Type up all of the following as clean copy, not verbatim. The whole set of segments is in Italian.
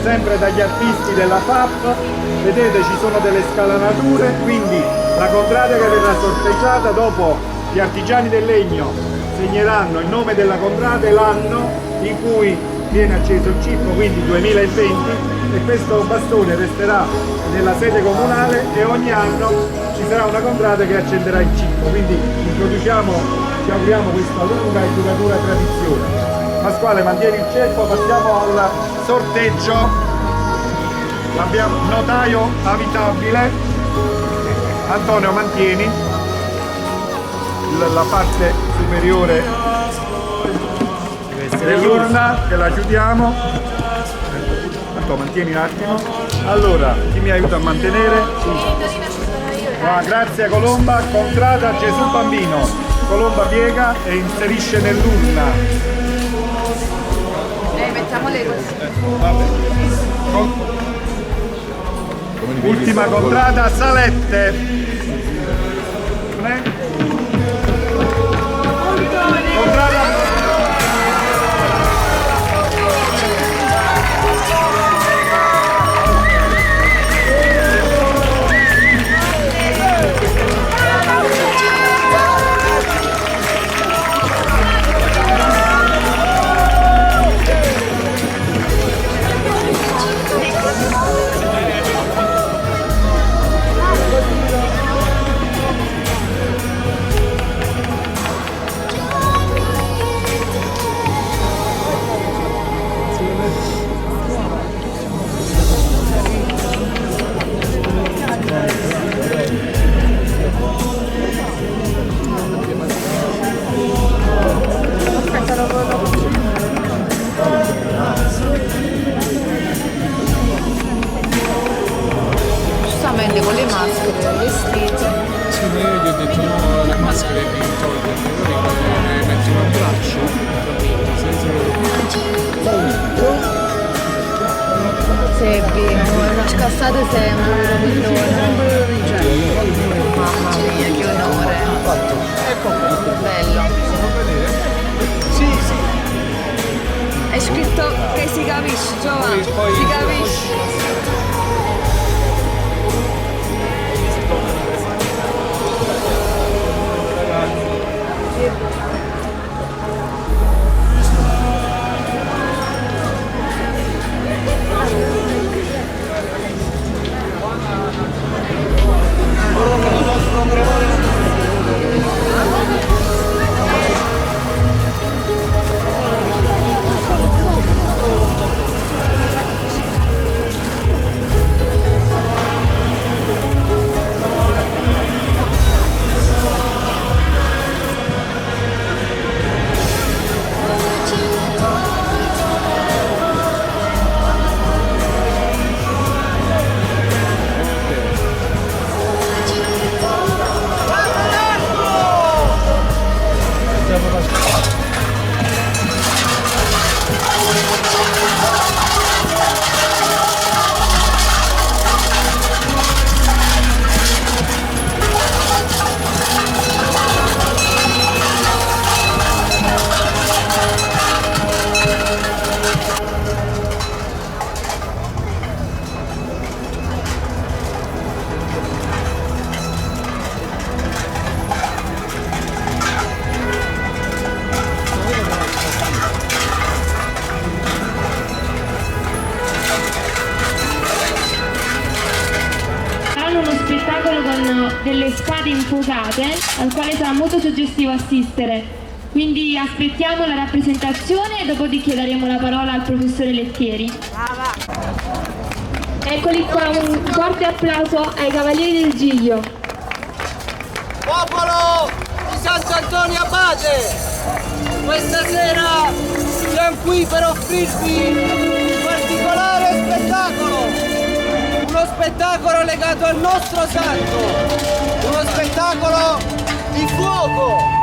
sempre dagli artisti della FAP. Vedete, ci sono delle scalanature, quindi la contrada che verrà sorteggiata, dopo gli artigiani del legno segneranno il nome della contrada e l'anno in cui viene acceso il cippo, quindi 2020, e questo bastone resterà nella sede comunale e ogni anno ci sarà una contrada che accenderà il cippo. Quindi introduciamo, ci auguriamo, questa lunga e duratura tradizione. Pasquale, mantieni il ceppo, passiamo al sorteggio. Abbiamo notaio abitabile. Antonio, mantieni la parte superiore dell'urna, che la chiudiamo. Antonio, mantieni un attimo. Allora, chi mi aiuta a mantenere? Grazie Colomba. Contrada Gesù Bambino. Colomba piega e inserisce nell'urna. Mettiamole così. Ultima contrada, Salette. Contrada. Giustamente con le maschere, vestiti. Sì, ma io gli ho detto no, le maschere mi tolgono, le mettono al braccio, Seppi, una scassata sempre, mamma mia, che onore. ecco qua. Bello. Sì, sì. È scritto che si capisce, Giovanni, Poi- si capisce. Delle spade infuocate al quale sarà molto suggestivo assistere, quindi aspettiamo la rappresentazione e dopodiché daremo la parola al professore Lettieri. Eccoli qua, un forte applauso ai Cavalieri del Giglio. Popolo di Sant'Antonio Abate, questa sera siamo qui per offrirvi un particolare spettacolo. Uno spettacolo legato al nostro santo, uno spettacolo di fuoco.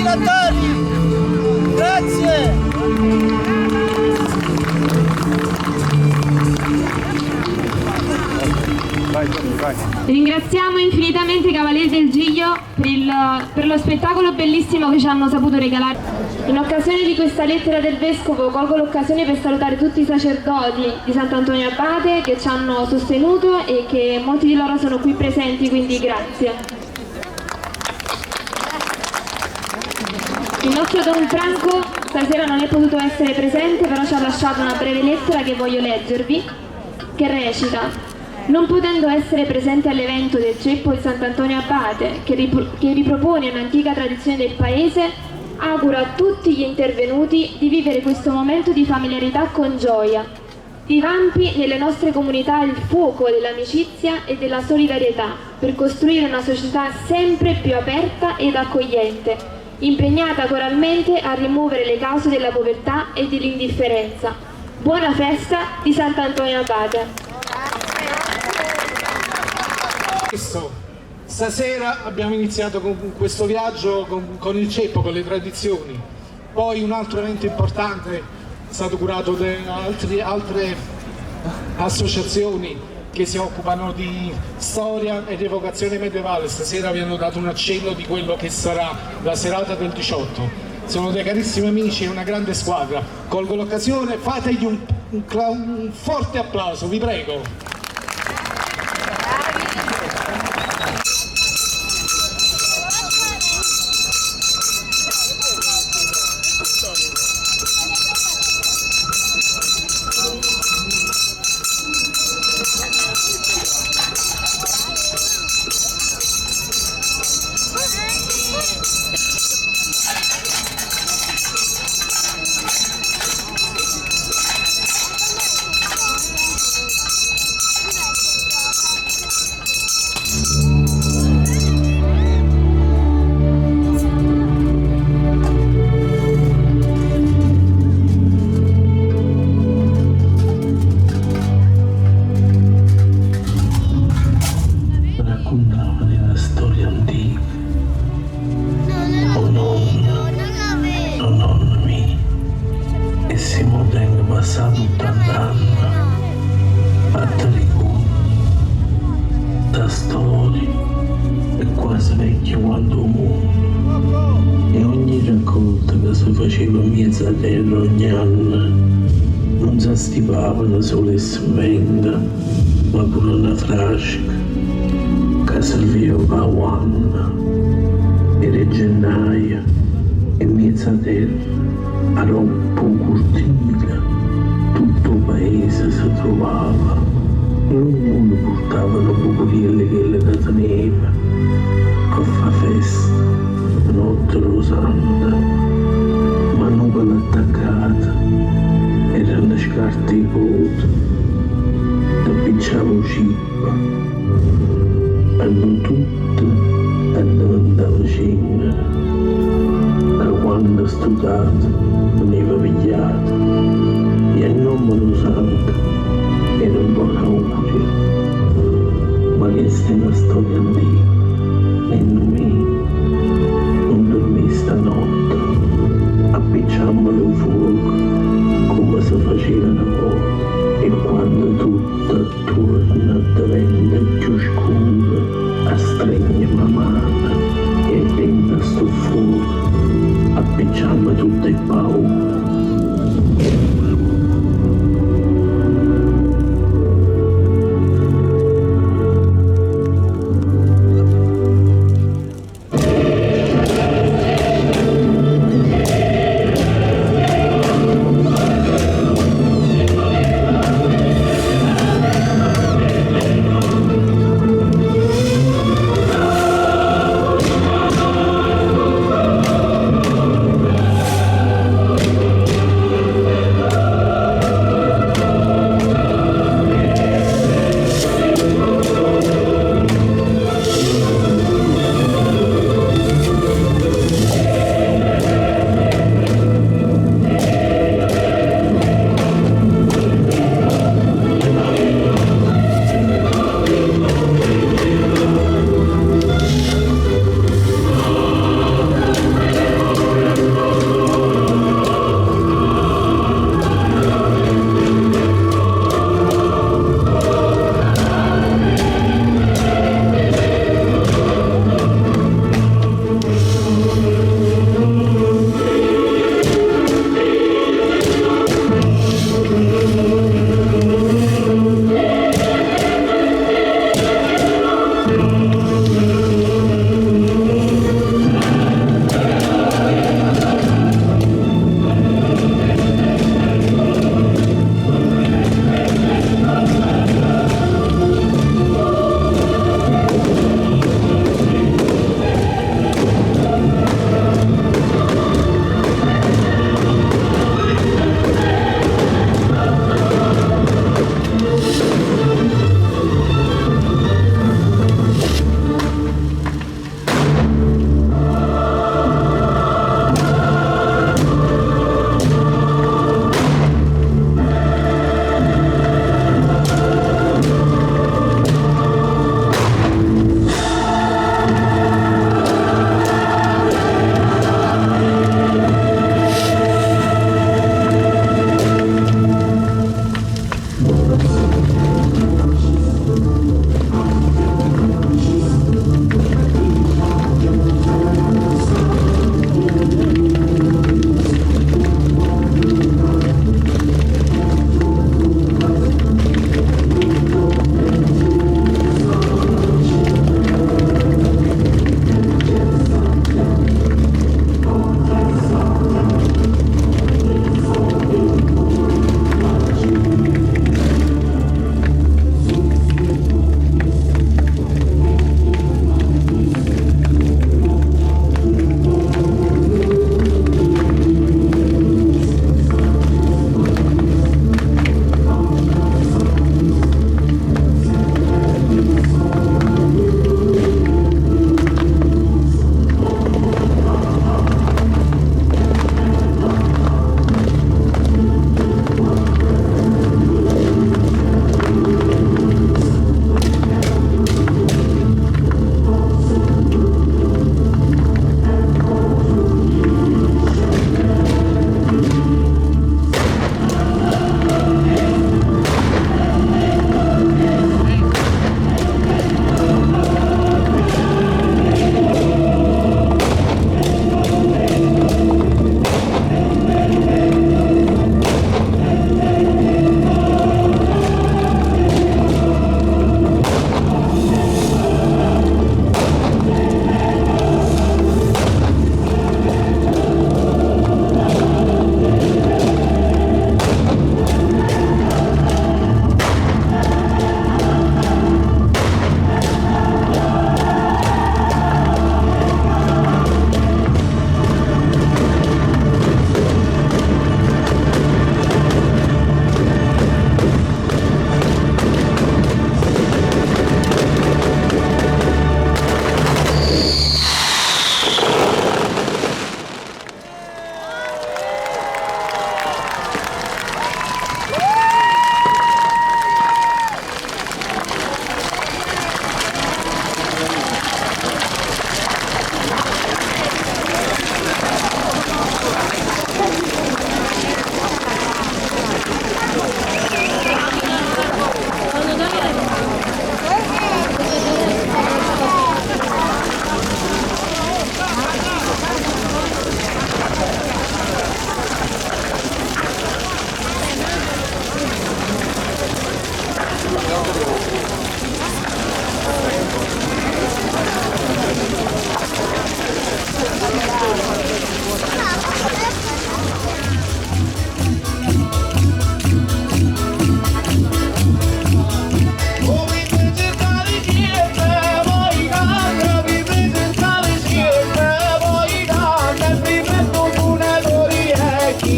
firmatari. Grazie. Ringraziamo infinitamente i Cavalieri del Giglio per lo spettacolo bellissimo che ci hanno saputo regalare. In occasione di questa lettera del Vescovo colgo l'occasione per salutare tutti i sacerdoti di Sant'Antonio Abate che ci hanno sostenuto e che molti di loro sono qui presenti, quindi grazie. Il nostro Don Franco stasera non è potuto essere presente, però ci ha lasciato una breve lettera che voglio leggervi, che recita: non potendo essere presente all'evento del ceppo di Sant'Antonio Abate, che ripropone un'antica tradizione del paese, auguro a tutti gli intervenuti di vivere questo momento di familiarità con gioia, divampi nelle nostre comunità il fuoco dell'amicizia e della solidarietà per costruire una società sempre più aperta ed accogliente, impegnata coralmente a rimuovere le cause della povertà e dell'indifferenza. Buona festa di Sant'Antonio Abate! Stasera abbiamo iniziato con questo viaggio con il ceppo, con le tradizioni. Poi un altro evento importante è stato curato da altre associazioni che si occupano di storia ed evocazione medievale. Stasera vi hanno dato un accenno di quello che sarà la serata del 18. Sono dei carissimi amici e una grande squadra. Colgo l'occasione, fategli un forte applauso, vi prego. Ogni anno non si stipavano solo e smenda, ma pure una frasca che serviva a Wanna, era gennaio e mezza terra, a roppo cortile, tutto il paese si trovava, e ognuno portava una popoliere che le teneva, che fa festa, notte rosanta. Ma nuvola attaccata, erano scarti i coti, t'appicciavo cippa, hanno tutte e diventava cena, che quando studiato veniva pigliata, e il numero santo era un po' caurio, ma questa è una storia antica, e non dormì stanotte. Appicciammolo il fuoco come si faceva una volta, e quando tutto attorno diventa più scuro, stringiamo la mano e dentro sto fuoco appicciamo tutte le paure.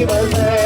viva il re.